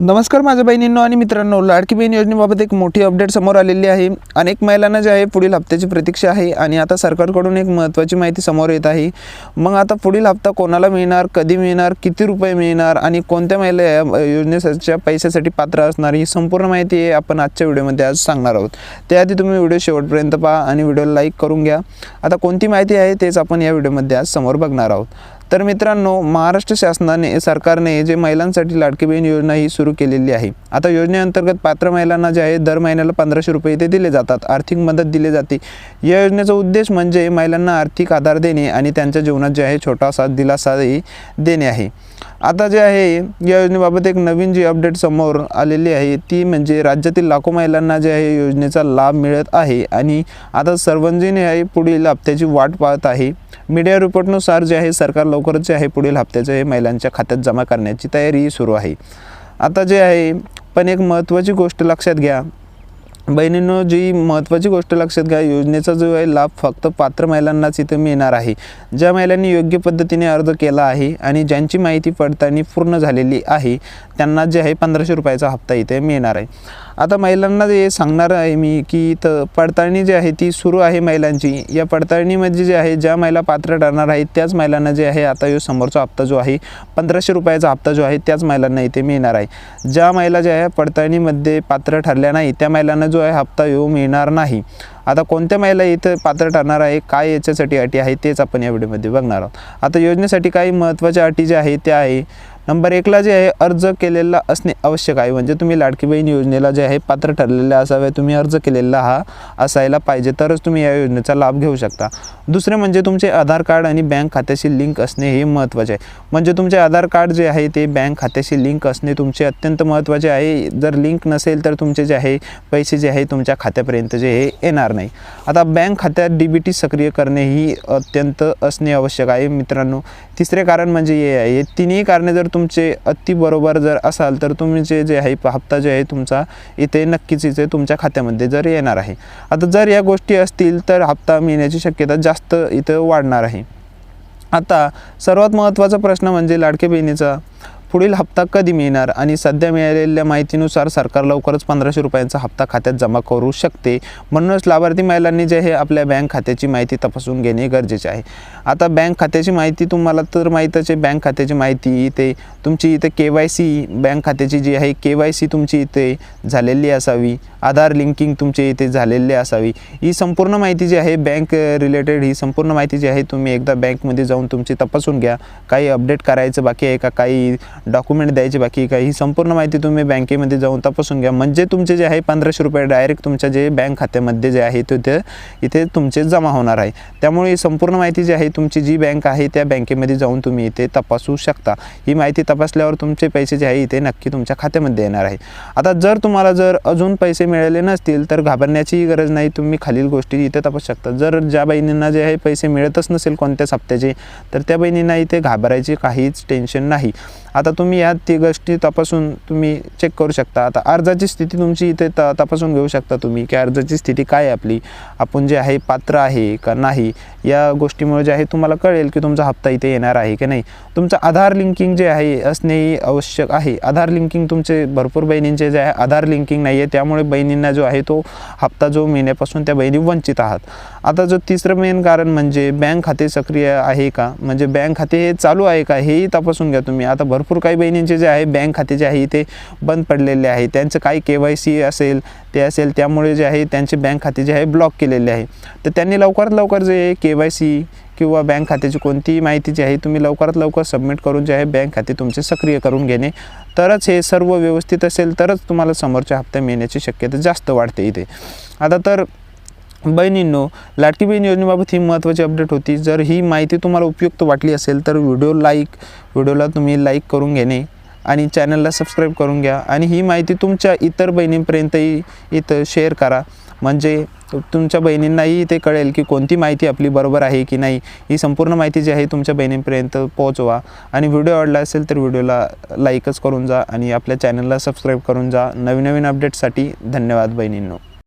नमस्कार माझ्या बहिणींनो आणि मित्रांनो, लाडकी बहीण योजनेबाबत एक मोठी अपडेट समोर आलेली आहे। अनेक महिलांना जे आहे पुढील हप्त्याची प्रतीक्षा आहे आणि आता सरकारकडून एक महत्त्वाची माहिती समोर येत आहे। मग आता पुढील हप्ता कोणाला मिळणार, कधी मिळणार, किती रुपये मिळणार आणि कोणत्या महिला या योजनेच्या पैशासाठी पात्र असणार, ही संपूर्ण माहिती आपण आजच्या व्हिडिओमध्ये आज सांगणार आहोत। त्याआधी तुम्ही व्हिडिओ शेवटपर्यंत पहा आणि व्हिडिओला लाईक करून घ्या। आता कोणती माहिती आहे तेच आपण या व्हिडिओमध्ये आज समोर बघणार आहोत। तर मित्रांनो, महाराष्ट्र सरकारने जे महिलांसाठी लाडकी बहीण योजना ही सुरू केलेली आहे। आता योजनेअंतर्गत पात्र महिलांना जे आहे दर महिन्याला 1500 रुपये इथे दिले जातात, आर्थिक मदत दिली जाते। या योजनेचा उद्देश म्हणजे महिलांना आर्थिक आधार देणे आणि त्यांच्या जीवनात जे आहे छोटासा दिलासाही देणे आहे। आता जे आहे या योजनेबाबत एक नवीन जी अपडेट समोर आलेली आहे ती म्हणजे राज्यातील लाखो महिलांना जे आहे योजनेचा लाभ मिळत आहे आणि आता सर्वजण आहे पुढील हप्त्याची वाट पाहत आहे। मीडिया रिपोर्टनुसार जे आहे सरकार लवकरच जे आहे पुढील हप्त्याचे महिलांच्या खात्यात जमा करण्याची तयारी सुरू आहे। आता जे आहे पण एक महत्त्वाची गोष्ट लक्षात घ्या बहिणींनो, जी महत्त्वाची गोष्ट लक्षात घ्या, योजनेचा जो आहे लाभ फक्त पात्र महिलांनाच इथे मिळणार आहे। ज्या महिलांनी योग्य पद्धतीने अर्ज केला आहे आणि ज्यांची माहिती पडताळणी पूर्ण झालेली आहे त्यांना जे आहे 1500 रुपयाचा हप्ता इथे मिळणार आहे। आता महिलांना जे सांगणार आहे मी की पडताळणी जी आहे ती सुरू आहे महिलांची। या पडताळणीमध्ये जे आहे ज्या महिला पात्र ठरणार आहेत त्याच महिलांना जे आहे आता समोरचा हप्ता जो आहे 1500 रुपयाचा हप्ता जो आहे त्याच महिलांना इथे मिळणार आहे। ज्या महिला जे आहे पडताळणीमध्ये पात्र ठरल्या नाही त्या महिलांना जो आहे हप्ता मिळणार नाही। आता कोणत्या महिला इथे पात्र ठरणार आहे, काय याच्यासाठी अटी आहे तेच आपण या व्हिडिओमध्ये बघणार आहोत। आता योजनेसाठी काही महत्त्वाच्या अटी ज्या आहे त्या आहे, नंबर 1ला जे आहे अर्ज केलेला असणे आवश्यक आहे। म्हणजे तुम्ही लाडकी बहीण योजनेला जे आहे पात्र ठरलेले असावे, तुम्ही अर्ज केलेला हा असायला पाहिजे तरच तुम्ही या योजनेचा लाभ घेऊ शकता। दुसरे म्हणजे तुमचे आधार कार्ड आणि बँक खात्याशी लिंक असणे हे महत्त्वाचे आहे। म्हणजे तुमचे आधार कार्ड जे आहे ते बँक खात्याशी लिंक असणे तुमचे अत्यंत महत्त्वाचे आहे। जर लिंक नसेल तर तुमचे जे आहे पैसे जे आहे तुमच्या खात्यापर्यंत जे हे येणार नाही। आता बँक खात्यात DBT सक्रिय करणे ही अत्यंत असणे आवश्यक आहे मित्रांनो। तिसरे कारण म्हणजे हे आहे, तिन्ही कारणे जर तुमचे अति बरोबर जर असाल तर तुमचे जे आहे हप्ता जे आहे तुमचा इथे नक्कीच इथे तुमच्या खात्यामध्ये जर येणार आहे। आता जर या गोष्टी असतील तर हप्ता मिळण्याची शक्यता जास्त इथे वाढणार आहे। आता सर्वात महत्त्वाचा प्रश्न म्हणजे लाडकी बहिणीचा पुढील हप्ता कधी मिळणार आणि सध्या मिळालेल्या माहितीनुसार सरकार लवकरच 1500 रुपयांचा हप्ता खात्यात जमा करू शकते। म्हणूनच लाभार्थी महिलांनी जे आहे आपल्या बँक खात्याची माहिती तपासून घेणे गरजेचे आहे। आता बँक खात्याची माहिती तुम्हाला तर माहीतच आहे, बँक खात्याची माहिती इथे तुमची इथे KYC बँक खात्याची जी आहे KYC तुमची इथे झालेली असावी, आधार लिंकिंग तुमचे इथे झालेले असावी। ही संपूर्ण माहिती जी आहे बँक रिलेटेड ही संपूर्ण माहिती जी आहे तुम्ही एकदा बँकमध्ये जाऊन तुमची तपासून घ्या। काही अपडेट करायचं बाकी आहे का, काही डॉक्युमेंट द्यायचे बाकी काही, ही संपूर्ण माहिती तुम्ही बँकेमध्ये जाऊन तपासून घ्या। म्हणजे तुमचे जे आहे 1500 रुपये डायरेक्ट तुमच्या जे बँक खात्यामध्ये जे आहे ते इथे तुमचे जमा होणार आहे। त्यामुळे ही संपूर्ण माहिती जी आहे तुमची जी बँक आहे त्या बँकेमध्ये जाऊन तुम्ही इथे तपासू शकता। ही माहिती तपासल्यावर तुमचे पैसे जे आहे इथे नक्की तुमच्या खात्यामध्ये येणार आहे। आता जर तुम्हाला अजून पैसे मिळाले नसतील तर घाबरण्याची गरज नाही, तुम्ही खालील गोष्टी इथे तपासू शकता। जर ज्या बहिणींना जे आहे पैसे मिळतच नसेल कोणत्याच हप्त्याचे तर त्या बहिणींना इथे घाबरायची काहीच टेन्शन नाही। आता तुम्ही या ती गोष्टी तपासून तुम्ही चेक करू शकता। आता अर्जाची स्थिती तुमची इथे तपासून घेऊ शकता तुम्ही की अर्जाची स्थिती काय आहे आपली, आपण जे आहे पात्र आहे का नाही, या गोष्टीमुळे जे आहे तुम्हाला कळेल की तुमचा हप्ता इथे येणार आहे की नाही। तुमचं आधार लिंकिंग जे आहे असणे आवश्यक आहे। आधार लिंकिंग तुमचे भरपूर बहिणींचे जे आहे आधार लिंकिंग नाही आहे, त्यामुळे बहिणींना जो आहे तो हप्ता मिळण्यापासून त्या बहिणी वंचित आहात। आता तिसरं मेन कारण म्हणजे बँक खाते सक्रिय आहे का, म्हणजे बँक खाते हे चालू आहे का हेही तपासून घ्या तुम्ही। आता भरपूर काही बहिणींचे जे आहे बँक खाते जे आहे ते बंद पडलेले आहे, त्यांचं काही KYC असेल ते असेल त्यामुळे जे आहे त्यांचे बँक खाते जे आहे ब्लॉक केलेले आहे। तर त्यांनी लवकरात लवकर जे KYC किंवा बँक खात्याची कोणतीही माहिती जी आहे तुम्ही लवकरात लवकर सबमिट करून जे आहे बँक खाते तुमचे सक्रिय करून घेणे, तरच हे सर्व व्यवस्थित असेल तरच तुम्हाला समोरच्या हप्ता मिळण्याची शक्यता जास्त वाढते इथे। आता तर बहिणींनो, लाडकी बहीण योजनेबाबत ही महत्त्वाची अपडेट होती। जर ही माहिती तुम्हाला उपयुक्त वाटली असेल तर व्हिडिओला तुम्ही लाईक करून घेणे आणि चॅनलला सबस्क्राईब करून घ्या आणि ही माहिती तुमच्या इतर बहिणींपर्यंतही इथं शेअर करा। म्हणजे तुमच्या बहिणींनाही ते कळेल की कोणती माहिती आपली बरोबर आहे की नाही। ही संपूर्ण माहिती जी आहे तुमच्या बहिणींपर्यंत पोहोचवा आणि व्हिडिओ आवडला असेल तर व्हिडिओला लाईकच करून जा आणि आपल्या चॅनलला सबस्क्राईब करून जा। नवीन अपडेटसाठी धन्यवाद बहिणींनो।